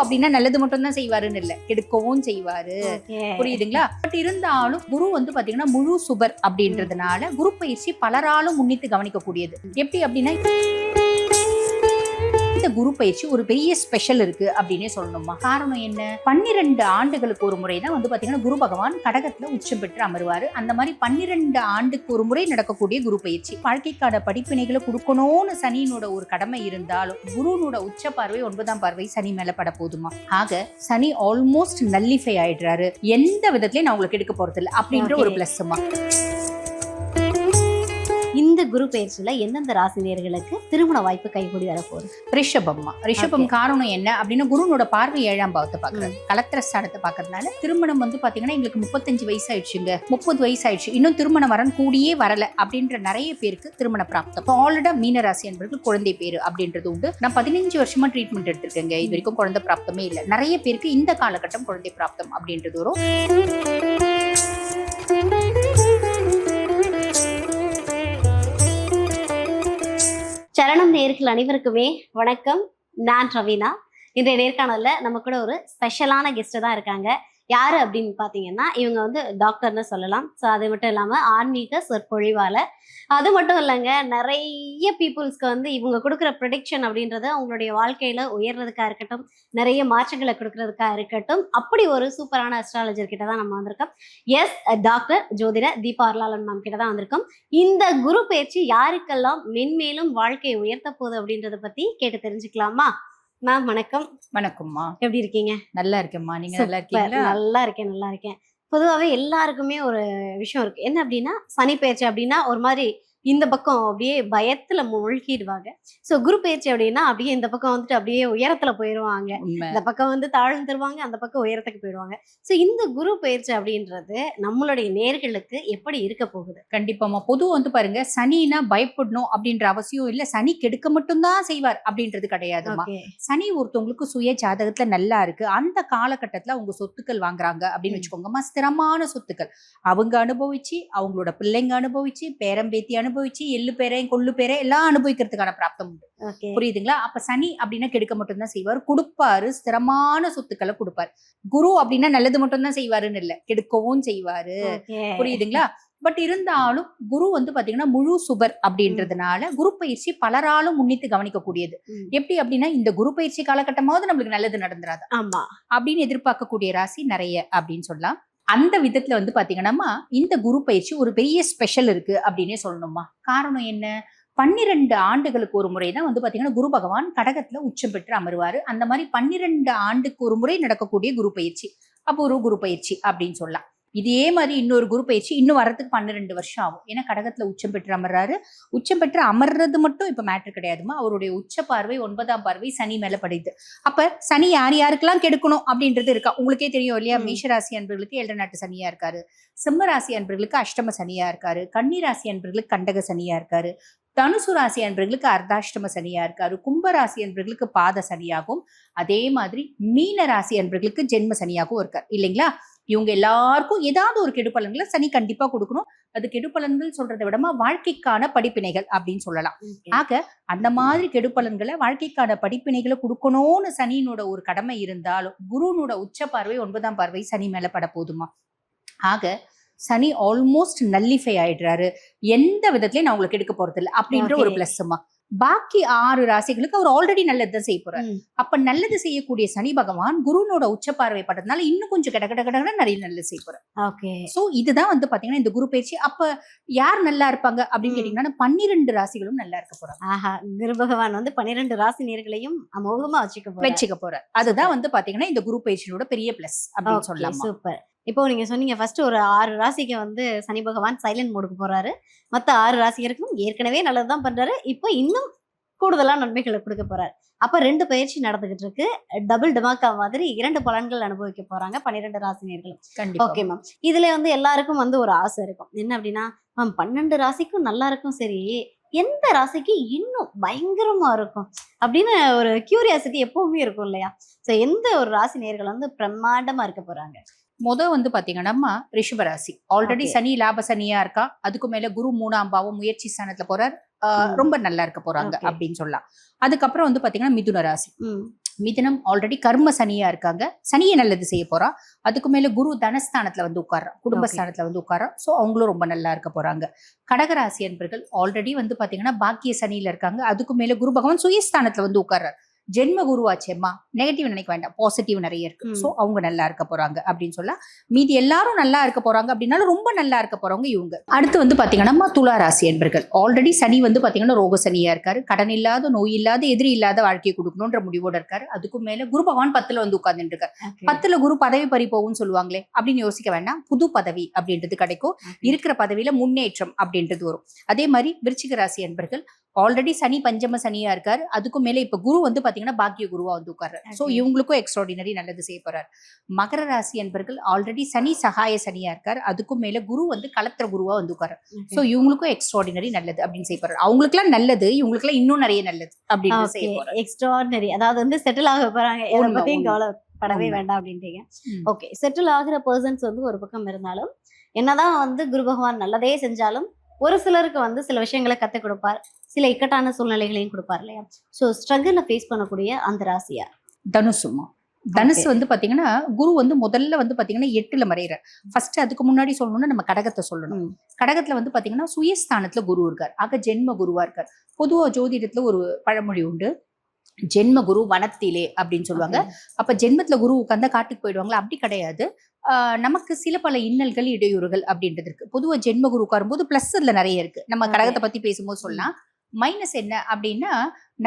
அப்படின்னா நல்லது மட்டும் தான் செய்வாருன்னு இல்ல, கெடுக்கவும் செய்வாரு. புரியுதுங்களா? பட் இருந்தாலும் குரு வந்து பாத்தீங்கன்னா முழு சுபர் அப்படின்றதுனால குரு பயிற்சி பலராலும் முன்னிட்டு கவனிக்க கூடியது. எப்படி அப்படின்னா இந்த குரு பயிற்சி ஒரு பெரிய ஸ்பெஷல் இருக்கு அப்படின்னே சொல்லணுமா? காரணம் என்ன? 12 ஆண்டுகளுக்கு ஒரு முறை தான் வந்து பாத்தீங்கன்னா குரு பகவான் கடகத்துல உச்சம் பெற்று அமருவாரு. அந்த மாதிரி 12 ஆண்டுக்கு ஒரு முறை நடக்கக்கூடிய குரு பயிற்சி வாழ்க்கைக்கான படிப்பினைகளை கொடுக்கணும்னு சனியினோட ஒரு கடமை இருந்தாலும் குருனோட உச்ச பார்வை 9ஆம் பார்வை சனி மேல பட போதுமா? ஆக சனி ஆல்மோஸ்ட் நல்லிஃபை ஆயிடுறாரு. எந்த விதத்திலயும் நான் உங்களுக்கு எடுக்க போறது இல்லை அப்படின்ற ஒரு பிளஸ்மா. இந்த குரு பயிற்சியில எந்தெந்த ராசினியர்களுக்கு திருமண வாய்ப்பு கைகூடி வரப்போகுது? ரிஷபம்மா. ரிஷபம் காரணம் என்ன அப்படின்னா குருனோட பார்வை 7ஆம் பாவத்தை பாக்குறாரு, கலத்திர ஸ்தானத்தை பாக்குறதுனால திருமணம் வந்து பாத்தீங்கன்னா எங்களுக்கு 35 வயசு ஆயிடுச்சுங்க, 30 வயசு ஆயிடுச்சு, இன்னும் திருமண வரன் கூடியே வரல அப்படின்ற நிறைய பேருக்கு திருமண பிராப்தம். ஆல்ரெடா மீனராசி என்பது குழந்தை பேரு அப்படின்றது உண்டு. நான் 15 வருஷமா ட்ரீட்மெண்ட் எடுத்திருக்கேங்க, இது வரைக்கும் குழந்தை பிராப்தமே இல்லை. நிறைய பேருக்கு இந்த காலகட்டம் குழந்தை பிராப்தம் அப்படின்றது வரும். சரணம் நேயர்கள் அனைவருக்குமே வணக்கம். நான் ரவீனா. இன்றைய நேர்காணல்ல நம்ம கூட ஒரு ஸ்பெஷலான கெஸ்ட் தான் இருக்காங்க. யாரு அப்படின்னு பாத்தீங்கன்னா இவங்க வந்து டாக்டர்னு சொல்லலாம். ஸோ அது மட்டும் இல்லாம ஆன்மீக சொற்பொழிவாளர். அது மட்டும் இல்லைங்க, நிறைய பீப்புள்ஸ்க்கு வந்து இவங்க கொடுக்குற ப்ரொடிக்ஷன் அப்படின்றது அவங்களுடைய வாழ்க்கையில உயர்றதுக்காக இருக்கட்டும், நிறைய மாற்றங்களை கொடுக்கறதுக்காக இருக்கட்டும், அப்படி ஒரு சூப்பரான அஸ்ட்ராலஜர் கிட்ட தான் நம்ம வந்திருக்கோம். எஸ், டாக்டர் ஜோதிட தீபா அருளாளன் மேம் கிட்ட தான் வந்திருக்கோம். இந்த குரு பயிற்சி யாருக்கெல்லாம் மென்மேலும் வாழ்க்கையை உயர்த்த போகுது அப்படின்றத பத்தி கேட்டு தெரிஞ்சுக்கலாமா? மேம் வணக்கம். வணக்கம்மா. எப்படி இருக்கீங்க? நல்லா இருக்கேம்மா, நீங்க நல்லா இருக்கீங்களா? நல்லா இருக்கேன். பொதுவாகவே எல்லாருக்குமே ஒரு விஷயம் இருக்கு. என்ன அப்படின்னா சனி பயிற்சி அப்படின்னா ஒரு மாதிரி இந்த பக்கம் அப்படியே பயத்துல மூழ்கிடுவாங்க. ஸோ குரு பயிற்சி அப்படின்னா அப்படியே இந்த பக்கம் வந்துட்டு அப்படியே உயரத்துல போயிடுவாங்க, இந்த பக்கம் வந்து தாழ்ந்துருவாங்க, அந்த பக்கம் உயரத்துக்கு போயிடுவாங்க. ஸோ இந்த குரு பயிற்சி அப்படின்றது நம்மளுடைய நேர்களுக்கு எப்படி இருக்க போகுது? கண்டிப்பாமா. பொதுவாக வந்து பாருங்க, சனினா பயப்படணும் அப்படின்ற அவசியம் இல்லை, சனி கெடுக்க மட்டும்தான் செய்வார் அப்படின்றது கிடையாதுமா. சனி ஒருத்தவங்களுக்கு சுய ஜாதகத்துல நல்லா இருக்கு, அந்த காலகட்டத்துல அவங்க சொத்துக்கள் வாங்குறாங்க அப்படின்னு வச்சுக்கோங்கம்மா, ஸ்திரமான சொத்துக்கள் அவங்க அனுபவிச்சு, அவங்களோட பிள்ளைங்க அனுபவிச்சு, பேரம்பேத்தி அனுபவிச்சு, எள்ளு பேரை கொள்ளு பேரை எல்லாம் அனுபவிக்கிறதுக்கான பிராப்தம் உண்டு. புரியுதுங்களா? அப்ப சனி அப்படின்னா கெடுக்க மட்டும்தான் செய்வார், கொடுப்பாரு, ஸ்திரமான சொத்துக்களை கொடுப்பாரு. குரு அப்படின்னா நல்லது மட்டும்தான் செய்வாருன்னு இல்ல, கெடுக்கவும் செய்வாரு. புரியுதுங்களா? பட் இருந்தாலும் குரு வந்து பாத்தீங்கன்னா முழு சுபர் அப்படின்றதுனால குரு பயிற்சி பலராலும் முன்னிட்டு கவனிக்க கூடியது. எப்படி அப்படின்னா இந்த குரு பயிற்சி காலகட்டமாவது நம்மளுக்கு நல்லது நடந்துராது அப்படின்னு எதிர்பார்க்கக்கூடிய ராசி நிறைய அப்படின்னு சொல்லலாம். அந்த விதத்துல வந்து பாத்தீங்கன்னா இந்த குரு பயிற்சி ஒரு பெரிய ஸ்பெஷல் இருக்கு அப்படின்னே சொல்லணுமா. காரணம் என்ன? 12 ஆண்டுகளுக்கு ஒரு முறை தான் வந்து பாத்தீங்கன்னா குரு பகவான் கடகத்துல உச்சம் பெற்று அமருவாரு. அந்த மாதிரி 12 ஆண்டுக்கு ஒரு முறை நடக்கக்கூடிய குரு பயிற்சி அப்போ ஒரு குரு பயிற்சி அப்படின்னு சொல்லலாம். இதே மாதிரி இன்னொரு குரு பயிற்சி இன்னும் வரதுக்கு 12 வருஷம் ஆகும். ஏன்னா கடகத்துல உச்சம் பெற்று அமர்றாரு. உச்சம் பெற்று அமர்றது மட்டும் இப்ப மேட்ரு கிடையாதுமா, அவருடைய உச்ச பார்வை 9ஆம் பார்வை சனி மேல படுது. அப்ப சனி யார் யாருக்கெல்லாம் கெடுக்கணும் அப்படின்றது இருக்கா, உங்களுக்கே தெரியும் இல்லையா? மேஷராசி அன்பர்களுக்கு 7 நாட்டு சனியா இருக்காரு, சிம்ம ராசி அன்பர்களுக்கு அஷ்டம சனியா இருக்காரு, கன்னி ராசி அன்பர்களுக்கு கண்டக சனியா இருக்காரு, தனுசு ராசி அன்பர்களுக்கு அர்த்தாஷ்டம சனியா இருக்காரு, கும்பராசி அன்பர்களுக்கு பாத சனியாகும், அதே மாதிரி மீன ராசி அன்பர்களுக்கு ஜென்ம சனியாகவும் இருக்காரு இல்லைங்களா? இவங்க எல்லாருக்கும் ஏதாவது ஒரு கெடுபலன்களை சனி கண்டிப்பா கொடுக்கணும். அது கெடுபலன்கள் சொல்றதை விடமா வாழ்க்கைக்கான படிப்பினைகள் அப்படின்னு சொல்லலாம். ஆக அந்த மாதிரி கெடுபலன்களை வாழ்க்கைக்கான படிப்பினைகளை கொடுக்கணும்னு சனியினோட ஒரு கடமை இருந்தாலும் குருனோட உச்ச பார்வை 9ஆம் பார்வை சனி மேல பட போதுமா. ஆக சனி ஆல்மோஸ்ட் நல்லிஃபை ஆயிடுறாரு. எந்த விதத்திலயும் நான் உங்களுக்கு எடுக்க போறது இல்லை அப்படின்ற ஒரு பிளஸ்மா. பாக்கி 6 ராசிகளுக்கு அவர் ஆல்ரெடி நல்லதுதான் செய்ய போறாரு. அப்ப நல்லது செய்யக்கூடிய சனி பகவான் குருனோட உச்ச பார்வை படுறதுனால இன்னும் கொஞ்சம் கடகட நிறைய நல்லது செய்ய போறாரு. சோ இதுதான் வந்து பாத்தீங்கன்னா இந்த குரு பயிற்சி. அப்ப யார் நல்லா இருப்பாங்க அப்படின்னு கேட்டீங்கன்னா 12 ராசிகளும் நல்லா இருக்க போறாங்க. குரு பகவான் வந்து 12 ராசி நேர்களையும் அமோகமா வச்சுக்க போறாரு. அதுதான் வந்து பாத்தீங்கன்னா இந்த குரு பயிற்சியோட பெரிய பிளஸ் அப்படின்னு சொல்லலாம். சூப்பர். இப்போ நீங்க சொன்னீங்க ஃபர்ஸ்ட் ஒரு 6 ராசிக்கு வந்து சனி பகவான் சைலண்ட் மோடுக்கு போறாரு. மத்த 6 ராசிகருக்கும் ஏற்கனவே நல்லதுதான் பண்றாரு, இப்போ இன்னும் கூடுதலா நன்மைகளை கொடுக்க போறாரு. அப்ப 2 பயிற்சி நடந்துகிட்டு இருக்கு. டபுள் டமாக்கா மாதிரி 2 பலன்கள் அனுபவிக்க போறாங்க 12 ராசினியர்களும். ஓகே மேம், இதுல வந்து எல்லாருக்கும் வந்து ஒரு ஆசை இருக்கும். என்ன அப்படின்னா மேம் 12 ராசிக்கும் நல்லா இருக்கும், சரி எந்த ராசிக்கு இன்னும் பயங்கரமா இருக்கும் அப்படின்னு ஒரு கியூரியாசிட்டி எப்பவுமே இருக்கும் இல்லையா? சோ எந்த ஒரு ராசி நேர்கள் வந்து பிரம்மாண்டமா இருக்க போறாங்க? வந்து பாத்தீங்கன்னா ரிஷபராசி ஆல்ரெடி சனி லாப சனியா இருக்கா, அதுக்கு மேல குரு 3ஆம் பாவம் முயற்சி ஸ்தானத்துல போறார், ரொம்ப நல்லா இருக்க போறாங்க அப்படின்னு சொல்லலாம். அதுக்கப்புறம் வந்து பாத்தீங்கன்னா மிதுன ராசி மிதுனம் ஆல்ரெடி கர்ம சனியா இருக்காங்க, சனியை நல்லது செய்ய போறா. அதுக்கு மேல குரு தனஸ்தானத்துல வந்து உட்கார்றான், குடும்பஸ்தானத்துல வந்து உட்கார்றான். சோ அவங்களும் ரொம்ப நல்லா இருக்க போறாங்க. கடகராசி அன்பர்கள் ஆல்ரெடி வந்து பாத்தீங்கன்னா பாக்கிய சனியில இருக்காங்க. அதுக்கு மேல குரு பகவான் சுயஸ்தானத்துல வந்து உட்கார்றாரு. ஜென்ம குருவாச்சேம்மா, நெகட்டிவ் நினைக்க வேண்டாம், பாசிட்டிவ் நிறைய இருக்கு. சோ அவங்க நல்லா இருக்க போறாங்க அப்படின்னு சொல்ல, மீதி எல்லாரும் நல்லா இருக்க போறாங்க அப்படின்னாலும் ரொம்ப நல்லா இருக்க போறவங்க இவங்க. அடுத்து வந்து பாத்தீங்கன்னா துலா ராசி என்பர்கள் ஆல்ரெடி சனி வந்து பாத்தீங்கன்னா ரோக சனியா இருக்காரு. கடன் இல்லாத, நோய் இல்லாத, எதிரி இல்லாத வாழ்க்கையை கொடுக்கணும்ன்ற முடிவோட இருக்காரு. அதுக்கும் மேல குரு பகவான் 10ல வந்து உட்கார்ந்துட்டு இருக்காரு. 10ல குரு பதவி பறி போகும்னு சொல்லுவாங்களே அப்படின்னு யோசிக்க வேண்டாம். புது பதவி அப்படின்றது கிடைக்கும், இருக்கிற பதவியில முன்னேற்றம் அப்படின்றது வரும். அதே மாதிரி விருச்சிக ராசி என்பர்கள் ஆல்ரெடி சனி பஞ்சம சனியா இருக்காரு. அதுக்கும் மேல இப்ப குரு வந்து பாத்தீங்கன்னா பாக்கிய குருவா வந்து உட்கார்றாரு. சோ இவங்களுக்கும் எக்ஸ்ட்ராடினரி நல்லது செய்ய போறாரு. மகர ராசி என்பர்கள் ஆல்ரெடி சனி சகாய சனியா இருக்காரு. அதுக்கும் மேல குரு வந்து கலத்திர குருவா வந்து உட்கார்றாரு. சோ இவங்களுக்கும் எக்ஸ்ட்ராடினரி நல்லது அப்படின்னு செய்ய போறாரு. அவங்களுக்கு எல்லாம் நல்லது, இவங்களுக்கு எல்லாம் இன்னும் நிறைய நல்லது அப்படின்னு செய்ய போறாரு. எக்ஸ்ட்ராடினரி, அதாவது வந்து செட்டில் ஆக போறாங்க, எதை பத்தியும் கவலைப்படவே வேண்டாம் அப்படின்றீங்க. ஓகே, செட்டில் ஆகிற பர்சன்ஸ் வந்து ஒரு பக்கம் இருந்தாலும், என்னதான் வந்து குரு பகவான் நல்லதே செஞ்சாலும் ஒரு சிலருக்கு வந்து சில விஷயங்களை கற்றுக் கொடுப்பார், சில இக்கட்டான சூழ்நிலைகளையும் கொடுப்பார் இல்லையா? ஸோ ஸ்ட்ரகிள ஃபேஸ் பண்ணக்கூடிய அந்த ராசியா தனுசுமா. தனுசு வந்து பாத்தீங்கன்னா குரு வந்து முதல்ல வந்து பாத்தீங்கன்னா 8ல மறையிறார். ஃபர்ஸ்ட் அதுக்கு முன்னாடி சொல்லணும்னா நம்ம கடகத்தை சொல்லணும். கடகத்துல வந்து பாத்தீங்கன்னா சுயஸ்தானத்துல குரு இருக்கார், ஆக ஜென்ம குருவா இருக்கார். பொதுவா ஜோதிடத்துல ஒரு பழமொழி உண்டு, ஜென்ம குரு வனத்திலே அப்படின்னு சொல்லுவாங்க. அப்ப ஜென்மத்துல குரு உட்கார்ந்தா காட்டுக்கு போயிடுவாங்களா? அப்படி கிடையாது. நமக்கு சில பல இன்னல்கள், இடையூறுகள் அப்படின்றது இருக்கு. பொதுவா ஜென்ம குரு உட்காரும் போது பிளஸ் அதுல நிறைய இருக்கு. நம்ம கடகத்தை பத்தி பேசும்போது சொல்லலாம். மைனஸ் என்ன அப்படின்னா,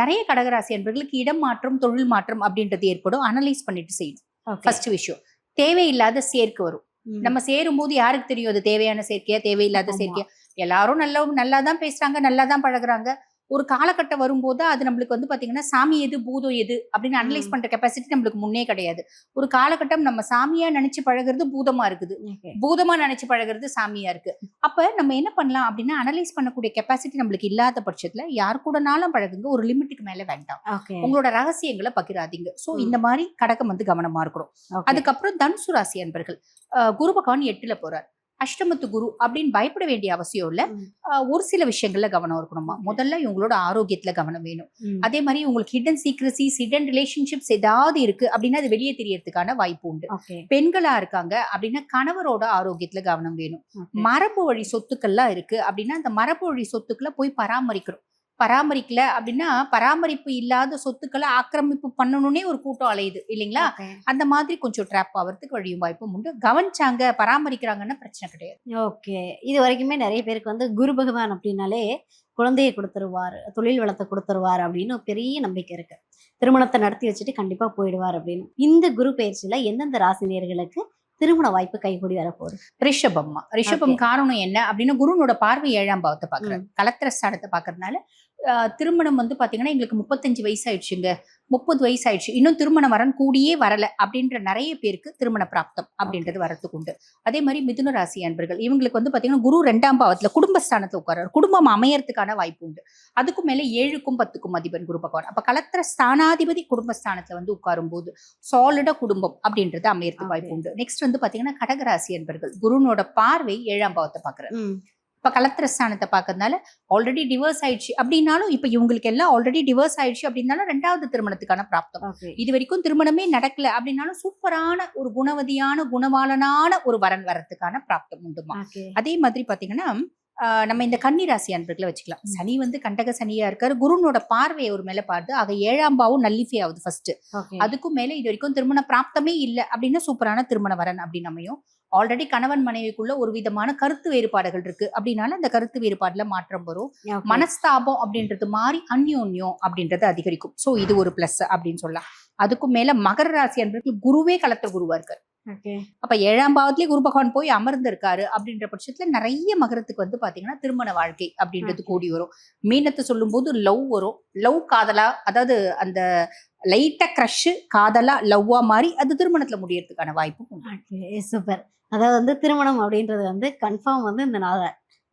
நிறைய கடகராசி என்பவர்களுக்கு இடம் மாற்றம், தொழில் மாற்றம் அப்படின்றது ஏற்படும். அனலைஸ் பண்ணிட்டு செய்யணும். ஃபர்ஸ்ட் விஷயம், தேவையில்லாத சேர்க்கை வரும். நம்ம சேரும் போது யாருக்கு தெரியும் அது தேவையான சேர்க்கையா தேவையில்லாத சேர்க்கையா? எல்லாரும் நல்லாதான் பேசுறாங்க, நல்லாதான் பழகுறாங்க. ஒரு காலகட்டம் வரும்போது அது நம்மளுக்கு வந்து பாத்தீங்கன்னா சாமி எது பூதம் எது அப்படின்னு அனலைஸ் பண்ற கெப்பாசிட்டி நம்மளுக்கு முன்னே கிடையாது. ஒரு காலகட்டம் நம்ம சாமியா நினைச்சு பழகிறது பூதமா இருக்குது, பூதமா நினைச்சு பழகிறது சாமியா இருக்கு. அப்ப நம்ம என்ன பண்ணலாம் அப்படின்னா, அனலைஸ் பண்ணக்கூடிய கெப்பாசிட்டி நம்மளுக்கு இல்லாத பட்சத்துல யார் கூடனாலும் பழகுங்க, ஒரு லிமிட்டுக்கு மேல வேண்டாம். உங்களோட ரகசியங்களை பகிராதீங்க. சோ இந்த மாதிரி கடகம் வந்து கவனமா இருக்கணும். அதுக்கப்புறம் தனுசு ராசி அன்பர்கள் குரு பகவான் 8ல போறார். அஷ்டமத்து குரு அப்படின்னு பயப்பட வேண்டிய அவசியம் இல்ல. ஒரு சில விஷயங்கள்ல கவனம் இருக்கணுமா. முதல்ல இவங்களோட ஆரோக்கியத்துல கவனம் வேணும். அதே மாதிரி உங்களுக்கு ஹிடன் சீக்ரசிஸ், ஹிடன் ரிலேஷன்ஷிப்ஸ் ஏதாவது இருக்கு அப்படின்னா அது வெளியே தெரியறதுக்கான வாய்ப்பு உண்டு. பெண்களா இருக்காங்க அப்படின்னா கணவரோட ஆரோக்கியத்துல கவனம் வேணும். மரபு வழி சொத்துக்கள்லாம் இருக்கு அப்படின்னா அந்த மரபு வழி சொத்துக்களை போய் பராமரிக்கணும். பராமரிக்கல அப்படின்னா பராமரிப்பு இல்லாத சொத்துக்களை ஆக்கிரமிப்பு பண்ணணும்னே ஒரு கூட்டம் அலையுது இல்லைங்களா? அந்த மாதிரி கொஞ்சம் ட்ராப் ஆகிறதுக்கு வழியும் வாய்ப்பும் உண்டு. கவனிச்சாங்க, பராமரிக்கிறாங்கன்னா பிரச்சனை கிடையாது. ஓகே, இது வரைக்குமே நிறைய பேருக்கு வந்து குரு பகவான் அப்படின்னாலே குழந்தையை கொடுத்துருவார், தொழில் வளத்தை கொடுத்துருவார் அப்படின்னு பெரிய நம்பிக்கை இருக்கு. திருமணத்தை நடத்தி வச்சுட்டு கண்டிப்பா போயிடுவார் அப்படின்னு. இந்த குரு பயிற்சியில எந்தெந்த ராசினியர்களுக்கு திருமண வாய்ப்பு கைகூடி வரப்போகுது? ரிஷபம்மா. ரிஷபம் காரணம் என்ன அப்படின்னா, குருனோட பார்வை 7ஆம் பாவத்தை பாக்குறாரு, கலத்திர ஸ்தானத்தை பாக்குறதுனால திருமணம் வந்து பாத்தீங்கன்னா எங்களுக்கு 35 வயசு ஆயிடுச்சுங்க, 30 வயசு ஆயிடுச்சு, இன்னும் திருமண வரன் கூடியே வரல அப்படின்ற நிறைய பேருக்கு திருமண பிராப்தம் அப்படின்றது வரத்துக்கு உண்டு. அதே மாதிரி மிதுன ராசி அன்பர்கள் இவங்களுக்கு வந்து பாத்தீங்கன்னா குரு 2ஆம் பாவத்துல குடும்பஸ்தானத்துல உட்கார்றாரு, குடும்பம் அமையறதுக்கான வாய்ப்பு உண்டு. அதுக்கும் மேல 7க்கும் 10க்கும் அதிபன் குரு பகவான். அப்ப கலத்திர ஸ்தானாதிபதி குடும்பஸ்தானத்துல வந்து உட்காரும் போது சாலிடா குடும்பம் அப்படின்றது அமையறதுக்கு வாய்ப்பு உண்டு. நெக்ஸ்ட் வந்து பாத்தீங்கன்னா கடகராசி அன்பர்கள் குருனோட பார்வை 7ஆம் பாவத்தை பாக்குறாரு. இப்ப கலத்திர ஸ்தானத்தை பாக்குறதுனால ஆல்ரெடி டிவோர்ஸ் ஆயிடுச்சு அப்படின்னாலும், இப்ப இவங்களுக்கு எல்லாம் ஆல்ரெடி டிவோர்ஸ் ஆயிடுச்சு அப்படின்னாலும் 2வது திருமணத்துக்கான பிராப்தம். இது வரைக்கும் திருமணமே நடக்கல அப்படின்னாலும் சூப்பரான ஒரு குணவதியான குணவாளனான ஒரு வரன் வரத்துக்கான பிராப்தம் உண்டுமா. அதே மாதிரி பாத்தீங்கன்னா நம்ம இந்த கன்னி ராசி அன்பர்களை வச்சுக்கலாம். சனி வந்து கண்டக சனியா இருக்காரு, குருனோட பார்வையை ஒரு மேல பாருது, ஆக 7ஆம் பாவம் நல்லிஃபை ஆகுது ஃபர்ஸ்ட். அதுக்கும் மேல இது வரைக்கும் திருமண பிராப்தமே இல்லை அப்படின்னா சூப்பரான திருமண வரன் அப்படின்னு அமையும். ஆல்ரெடி கணவன் மனைவிக்குள்ள ஒரு விதமான கருத்து வேறுபாடுகள் இருக்கு அப்படின்னால அந்த கருத்து வேறுபாடுல மாற்றம் வரும். மனஸ்தாபம் அப்படின்றது மாறி அந்யோன்யம் அப்படின்றது அதிகரிக்கும். சோ இது ஒரு பிளஸ் அப்படின்னு சொல்லலாம். அதுக்கும் மேல மகர ராசி அன்பர்கள் குருவே கலத்திர குருவா இருக்காரு. அப்ப 7ஆம் பாவத்திலேயே குரு பகவான் போய் அமர்ந்து இருக்காரு அப்படின்ற பட்சத்துல நிறைய மகரத்துக்கு வந்து பாத்தீங்கன்னா திருமண வாழ்க்கை அப்படின்றது கூடி வரும். மீனத்தை சொல்லும் போது லவ் வரும். லவ் காதலா, அதாவது அந்த லைட்டா கிரஷ் காதலா லவ்வா மாறி அது திருமணத்துல முடியறதுக்கான வாய்ப்பு. சூப்பர். அதாவது வந்து திருமணம் அப்படின்றது வந்து கன்ஃபார்ம் வந்து இந்த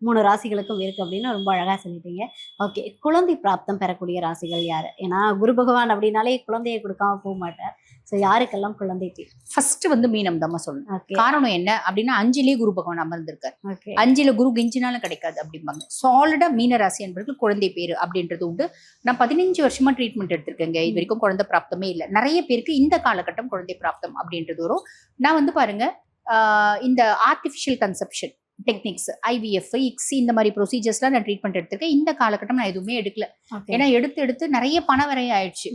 3 ராசிகளுக்கும் இருக்கு அப்படின்னு ரொம்ப அழகா சொல்லிட்டீங்க. ஓகே, குழந்தை பிராப்தம் பெறக்கூடிய ராசிகள் யாரு? ஏன்னா குரு பகவான் அப்படின்னாலே குழந்தையை கொடுக்காம போக மாட்டார். ஸோ யாருக்கெல்லாம் குழந்தை பேர்? ஃபர்ஸ்ட் வந்து மீனம் தான் சொல்லணும். ஓகே காரணம் என்ன அப்படின்னா 5லயே குரு பகவான் அமர்ந்திருக்காரு. ஓகே 5ல குரு கெஞ்சினாலும் கிடைக்காது அப்படிம்பாங்க. சாலிடா மீன ராசி என்பவர்கள் குழந்தை பேரு அப்படின்றது உண்டு. நான் 15 வருஷமா ட்ரீட்மெண்ட் எடுத்திருக்கேங்க. இது வரைக்கும் குழந்தை பிராப்தமே இல்லை. நிறைய பேருக்கு இந்த காலகட்டம் குழந்தை பிராப்தம் அப்படின்றது வரும். நான் வந்து பாருங்க இந்த artificial conception techniques, IVF, ICSI இந்த மாதிரி ப்ரொசீஜர்ஸ்லாம் நான் ட்ரீட்மெண்ட் எடுத்திருக்கேன். இந்த காலகட்டம் நான் எதுவுமே எடுக்கல. ஏன்னா எடுத்து நிறைய பண வரையும் ஆயிடுச்சு.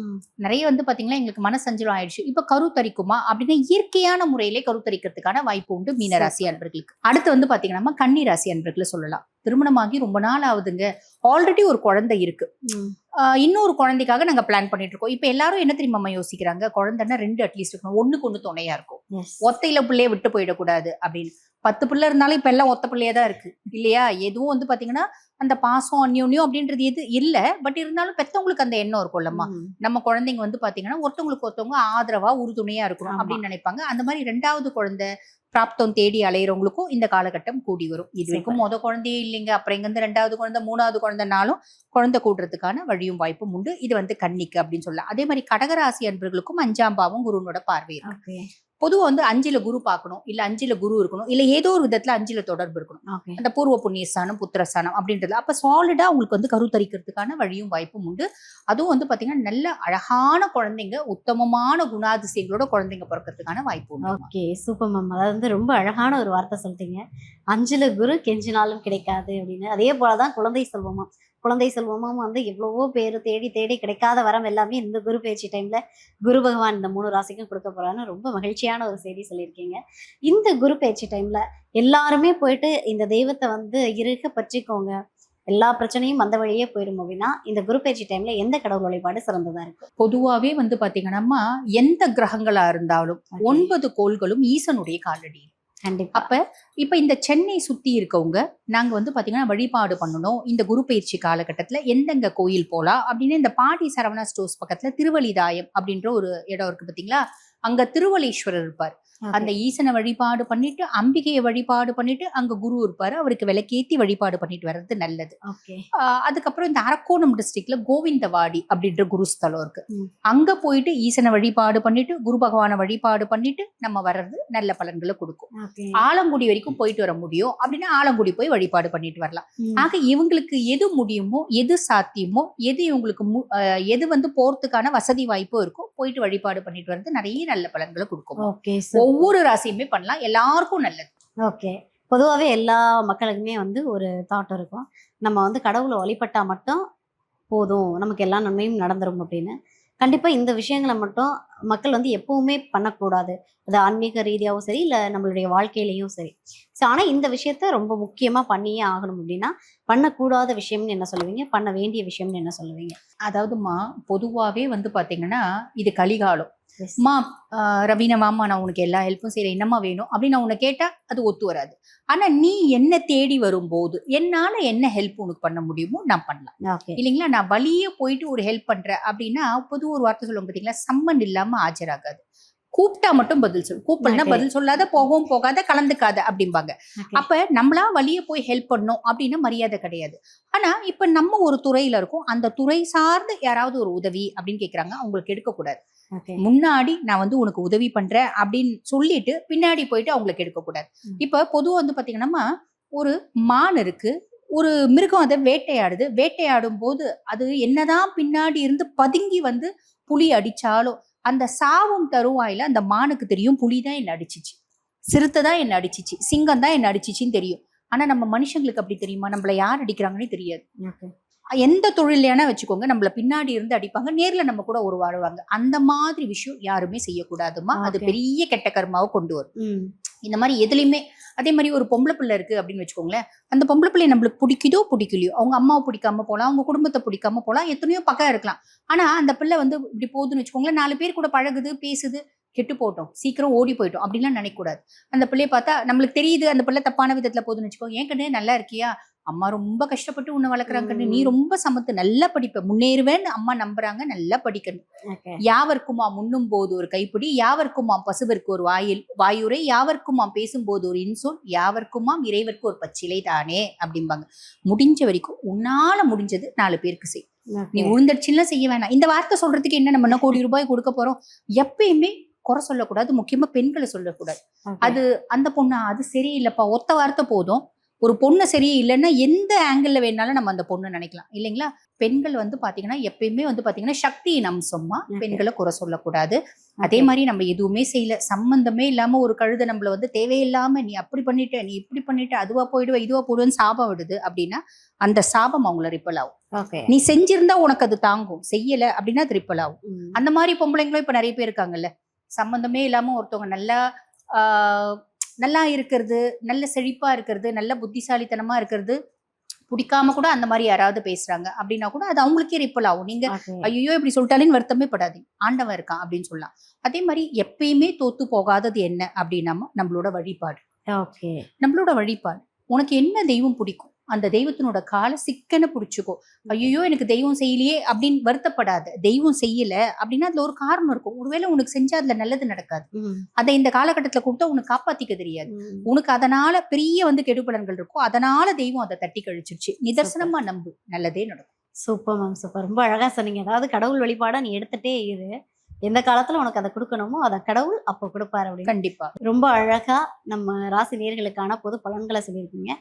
நிறைய வந்து பாத்தீங்கன்னா எங்களுக்கு மனசஞ்சலம் ஆயிடுச்சு. இப்ப கருத்தரிக்குமா அப்படின்னா இயற்கையான முறையிலே கருத்தரிக்கிறதுக்கான வாய்ப்பு உண்டு மீனராசி அன்பர்களுக்கு. அடுத்து வந்து பாத்தீங்கன்னா கன்னி ராசி அன்பர்களை சொல்லலாம். திருமணமாகி ரொம்ப நாள் ஆகுதுங்க, ஆல்ரெடி ஒரு குழந்தை இருக்கு, இன்னொரு குழந்தைக்காக நாங்க பிளான் பண்ணிட்டு இருக்கோம். இப்ப எல்லாரும் என்ன தெரியுமா யோசிக்கிறாங்க, குழந்தைன்னா 2 அட்லீஸ்ட் இருக்கணும், ஒண்ணுக்கு ஒண்ணு துணையா இருக்கும், ஒத்தையில பிள்ளைய விட்டு போயிடக்கூடாது அப்படின்னு. 10 பிள்ளை இருந்தாலும் இப்ப எல்லாம் ஒத்த பிள்ளையா தான் இருக்கு இல்லையா? எதுவும் வந்து பாத்தீங்கன்னா அந்த பாசம் அந்யோன்யம் அப்படின்றது எது இல்ல. பட் இருந்தாலும் பெத்தவங்களுக்கு அந்த எண்ணம் இருக்கும்லம்மா, நம்ம குழந்தைங்க வந்து பாத்தீங்கன்னா ஒருத்தவங்களுக்கு ஒருத்தவங்க ஆதரவா உறுதுணையா இருக்கணும் அப்படின்னு நினைப்பாங்க. அந்த மாதிரி 2வது குழந்தை பிராப்தம் தேடி அலையிறவங்களுக்கும் இந்த காலகட்டம் கூடி வரும். இது வரைக்கும் குழந்தையே இல்லைங்க, அப்புறம் இங்க இருந்து 2வது குழந்தை 3வது குழந்தைனாலும் குழந்தை கூடுறதுக்கான வழியும் வாய்ப்பும் உண்டு. இது வந்து கன்னிக்கு அப்படின்னு சொல்லலாம். அதே மாதிரி கடகராசி அன்பர்களுக்கும் 5ஆம் பாவம் குருனோட பார்வை இருக்கு. பொதுவா வந்து 5ல குரு பார்க்கணும், இல்ல 5ல குரு இருக்கணும், இல்ல ஏதோ ஒரு விதத்துல 5ல தொடர்பு இருக்கணும். அந்த பூர்வ புண்ணியஸ்தானம், புத்திரஸ்தானம் அப்படின்றது அப்ப சாலிடா உங்களுக்கு வந்து கருத்தரிக்கிறதுக்கான வழியும் வாய்ப்பும் உண்டு. அதுவும் வந்து பாத்தீங்கன்னா நல்ல அழகான குழந்தைங்க, உத்தமமான குணாதிசயங்களோட குழந்தைங்க பிறக்கிறதுக்கான வாய்ப்பு உண்டு. Okay super ma'am. அதாவது வந்து ரொம்ப அழகான ஒரு வார்த்தை சொல்லிட்டீங்க, 5ல குரு கெஞ்சினாலும் கிடைக்காது அப்படின்னு. அதே போலதான் குழந்தை செல்வமும் வந்து எவ்வளவோ பேர் தேடி தேடி கிடைக்காத வரம் எல்லாமே இந்த குரு பயிற்சி டைம்ல குரு பகவான் இந்த 3 ராசிக்கும் கொடுக்க போறான்னு ரொம்ப மகிழ்ச்சியான ஒரு செய்தி சொல்லியிருக்கீங்க. இந்த குரு பயிற்சி டைம்ல எல்லாருமே போயிட்டு இந்த தெய்வத்தை வந்து இறுக பற்றிக்கோங்க, எல்லா பிரச்சனையும் அந்த வழியே போயிடும் அப்படின்னா இந்த குரு பயிற்சி டைம்ல எந்த கடவுள் வழிபாடு சிறந்ததா இருக்கு? பொதுவாவே வந்து பாத்தீங்கன்னா எந்த கிரகங்களா இருந்தாலும் 9 கோள்களும் ஈசனுடைய காலடி. அப்ப இப்ப இந்த சென்னை சுத்தி இருக்கவங்க நாங்க வந்து பாத்தீங்கன்னா வழிபாடு பண்ணணும் இந்த குரு பயிற்சி காலகட்டத்துல எந்தெங்க கோயில் போலாம் அப்படின்னு இந்த பாடி சரவணா ஸ்டோர்ஸ் பக்கத்துல திருவலிதாயம் அப்படின்ற ஒரு இடம் இருக்கு பாத்தீங்களா, அங்க திருவலீஸ்வரர் இருப்பார். அந்த ஈசனை வழிபாடு பண்ணிட்டு அம்பிகையை வழிபாடு பண்ணிட்டு அங்க குரு இருப்பாரு, அவருக்கு விளக்கேத்தி வழிபாடு பண்ணிட்டு வர்றது நல்லது. அதுக்கப்புறம் இந்த அரக்கோணம் டிஸ்ட்ரிக்ட்ல கோவிந்தவாடி அப்படின்ற குருஸ்தலம் இருக்கு, அங்க போயிட்டு ஈசனை வழிபாடு பண்ணிட்டு குரு பகவானை வழிபாடு பண்ணிட்டு நம்ம வர்றது நல்ல பலன்களை கொடுக்கும். ஆலங்குடி வரைக்கும் போயிட்டு வர முடியும் அப்படின்னா ஆலங்குடி போய் வழிபாடு பண்ணிட்டு வரலாம். ஆக இவங்களுக்கு எது முடியுமோ, எது சாத்தியமோ, எது இவங்களுக்கு எது வந்து போறதுக்கான வசதி வாய்ப்பும் இருக்கோ போயிட்டு வழிபாடு பண்ணிட்டு வர்றது நிறைய நல்ல பலன்களை கொடுக்கும். ஒவ்வொரு ராசியுமே பண்ணலாம், எல்லாருக்கும் நல்லது. ஓகே, பொதுவாகவே எல்லா மக்களுக்குமே வந்து ஒரு தாட் இருக்கும், நம்ம வந்து கடவுளை வழிபட்டா மட்டும் போதும் நமக்கு எல்லா நன்மையும் நடந்துரும் அப்படின்னு. கண்டிப்பா இந்த விஷயங்களை மட்டும் மக்கள் வந்து எப்பவுமே பண்ணக்கூடாது, அது ஆன்மீக ரீதியாகவும் சரி இல்லை நம்மளுடைய வாழ்க்கையிலையும் சரி. ஸோ ஆனால் இந்த விஷயத்த ரொம்ப முக்கியமா பண்ணியே ஆகணும் அப்படின்னா பண்ணக்கூடாத விஷயம்னு என்ன சொல்லுவீங்க, பண்ண வேண்டிய விஷயம்னு என்ன சொல்லுவீங்க? அதாவதுமா பொதுவாவே வந்து பாத்தீங்கன்னா இது கலிகாலம். மா ரவீனா மாமா நான் உனக்கு எல்லா ஹெல்ப்பும் செய்யறேன், என்னம்மா வேணும் அப்படின்னு நான் உன்னை கேட்டா அது ஒத்து வராது. ஆனா நீ என்ன தேடி வரும்போது என்னால என்ன ஹெல்ப் உனக்கு பண்ண முடியுமோ நான் பண்ணலாம் இல்லைங்களா. நான் வழியே போயிட்டு ஒரு ஹெல்ப் பண்றேன் அப்படின்னா பொது ஒரு வார்த்தை சொல்லுவாங்க பாத்தீங்களா, சம்மன் இல்லாம ஆஜராகாது, கூப்பிட்டா மட்டும் பதில் சொல்லு, கூப்பிடனா பதில் சொல்லாத, போகவும் போகாத, கலந்துக்காத அப்படிம்பாங்க. அப்ப நம்மளா வழியே போய் ஹெல்ப் பண்ணோம் அப்படின்னா மரியாதை கிடையாது. ஆனா இப்ப நம்ம ஒரு துறையில இருக்கோம், அந்த துறை சார்ந்து யாராவது ஒரு உதவி அப்படின்னு கேக்குறாங்க, அவங்களுக்கு எடுக்கக்கூடாது. முன்னாடி நான் வந்து உனக்கு உதவி பண்றேன் அப்படின்னு சொல்லிட்டு பின்னாடி போயிட்டு அவங்களுக்கு எடுக்கக்கூடாது. இப்ப பொதுவா வந்து பாத்தீங்கன்னா ஒரு மான் இருக்கு, ஒரு மிருகம் அதை வேட்டையாடும் போது அது என்னதான் பின்னாடி இருந்து பதுங்கி வந்து புலி அடிச்சாலும் அந்த சாவும் தருவாயில அந்த மானுக்கு தெரியும் புலிதான் என்ன அடிச்சிச்சு, சிறுத்தை தான் என்ன அடிச்சிச்சு, சிங்கம் தான் என்ன அடிச்சிச்சின்னு தெரியும். ஆனா நம்ம மனுஷங்களுக்கு அப்படி தெரியுமா? நம்மள யார் அடிக்கிறாங்கன்னு தெரியாது. எந்த தொழிலையான வச்சுக்கோங்க, நம்மள பின்னாடி இருந்து அடிப்பாங்க, நேர்ல நம்ம கூட ஒரு வாழ்வாங்க. அந்த மாதிரி விஷயம் யாருமே செய்யக்கூடாதுமா, அது பெரிய கெட்ட கர்மாவை கொண்டு வரும். இந்த மாதிரி எதுலையுமே அதே மாதிரி ஒரு பொம்பளை பிள்ளை இருக்கு அப்படின்னு வச்சுக்கோங்களேன், அந்த பொம்பளை பிள்ளைய நம்மளுக்கு பிடிக்குதோ பிடிக்கலையோ, அவங்க அம்மாவை பிடிக்காம போலாம், அவங்க குடும்பத்தை பிடிக்காம போலாம், எத்தனையோ பக்கம் இருக்கலாம். ஆனா அந்த பிள்ளை வந்து இப்படி போகுதுன்னு வச்சுக்கோங்களேன், 4 பேர் கூட பழகுது, பேசுது, கெட்டு போட்டோம், சீக்கிரம் ஓடி போயிட்டோம் அப்படின்லாம் நினைக்கக்கூடாது. அந்த பிள்ளைய பார்த்தா நம்மளுக்கு தெரியுது அந்த பிள்ளை தப்பான விதத்துல போகுதுன்னு வச்சுக்கோ, ஏன் கண்ணு நல்லா இருக்கியா, அம்மா ரொம்ப கஷ்டப்பட்டு உன்னை வளர்க்குறாங்க, நீ ரொம்ப சமத்து, நல்லா படிப்ப, முன்னேறுவேன்னு அம்மா நம்புறாங்க, நல்லா படிக்கணும். யாவர்க்குமா முன்னும் போது ஒரு கைப்பிடி, யாவர்க்குமாம் பசுவிற்கு ஒரு வாயுரை, யாவர்க்குமாம் பேசும்போது ஒரு இன்சொல், யாவர்க்குமாம் இறைவருக்கு ஒரு பச்சிலை தானே அப்படிம்பாங்க. முடிஞ்ச வரைக்கும் உன்னால முடிஞ்சது 4 பேருக்கு செய். நீ உளுந்தடிச்சுலாம் செய்ய வேணாம். இந்த வார்த்தை சொல்றதுக்கு என்ன நம்ம என்ன கோடி ரூபாய் கொடுக்க போறோம்? எப்பயுமே குறை சொல்லக்கூடாது, முக்கியமா பெண்களை சொல்லக்கூடாது. அது அந்த பொண்ணா அது சரியில்லைப்பா, ஒத்த வார்த்தை போதும். ஒரு பொண்ணு சரியில்லைன்னா எந்த ஆங்கிள் வேணாலும் நம்ம அந்த பொண்ணு நினைக்கலாம் இல்லைங்களா? பெண்கள் வந்து பாத்தீங்கன்னா எப்பயுமே வந்து பாத்தீங்கன்னா சக்தியின் அம்சமா பெண்களை குறை சொல்லக்கூடாது. அதே மாதிரி நம்ம எதுவுமே செய்யல, சம்பந்தமே இல்லாம ஒரு கழுதை நம்மள வந்து தேவையில்லாம நீ அப்படி பண்ணிட்ட, நீ இப்படி பண்ணிட்ட, அதுவா போயிடுவ, இதுவா போடுவேன்னு சாபம் விடுது அப்படின்னா அந்த சாபம் அவங்கள ரிப்பல் ஆகும். நீ செஞ்சிருந்தா உனக்கு அது தாங்கும், செய்யல அப்படின்னா அது ரிப்பல் ஆகும். அந்த மாதிரி பொம்பளைங்களும் இப்ப நிறைய பேர் இருக்காங்கல்ல, சம்பந்தமே இல்லாம ஒருத்தவங்க நல்லா இருக்கிறது, நல்ல செழிப்பா இருக்கிறது, நல்ல புத்திசாலித்தனமா இருக்கிறது பிடிக்காம கூட அந்த மாதிரி யாராவது பேசுறாங்க அப்படின்னா கூட அது அவங்களுக்கே ரிப்பல் ஆகும். நீங்க ஐயோ இப்படி சொல்லிட்டாலேன்னு வருத்தமே படாதீங்க, ஆண்டவன் இருக்கான் அப்படின்னு சொல்லலாம். அதே மாதிரி எப்பயுமே தோத்து போகாதது என்ன அப்படின்னா நம்மளோட வழிபாடு. நம்மளோட வழிபாடு, உனக்கு என்ன தெய்வம் பிடிக்கும் அந்த தெய்வத்தினோட காலை சிக்கன பிடிச்சுக்கோ. ஐயோ எனக்கு தெய்வம் செய்யலையே அப்படின்னு வருத்தப்படாத. தெய்வம் செய்யல அப்படின்னா அதுல ஒரு காரணம் இருக்கும். ஒருவேளை உனக்கு செஞ்சா அதுல நல்லது நடக்காது, அதை இந்த காலகட்டத்துல கொடுத்தா உனக்கு காப்பாத்திக்க தெரியாது, உனக்கு அதனால பெரிய வந்து கெடுபலன்கள் இருக்கும், அதனால தெய்வம் அதை தட்டி கழிச்சிருச்சு. நிதர்சனமா நம்பு, நல்லதே நடக்கும். Super ma'am, super. ரொம்ப அழகா சொன்னீங்க. அதாவது கடவுள் வழிபாடா நீ எடுத்துட்டே இரு, எந்த காலத்துல உனக்கு அதை கொடுக்கணுமோ அதை கடவுள் அப்போ கொடுப்பாரு அப்படின்னு. கண்டிப்பா ரொம்ப அழகா நம்ம ராசி நேயர்களுக்கான பொது பலன்களை சொல்லியிருக்கீங்க.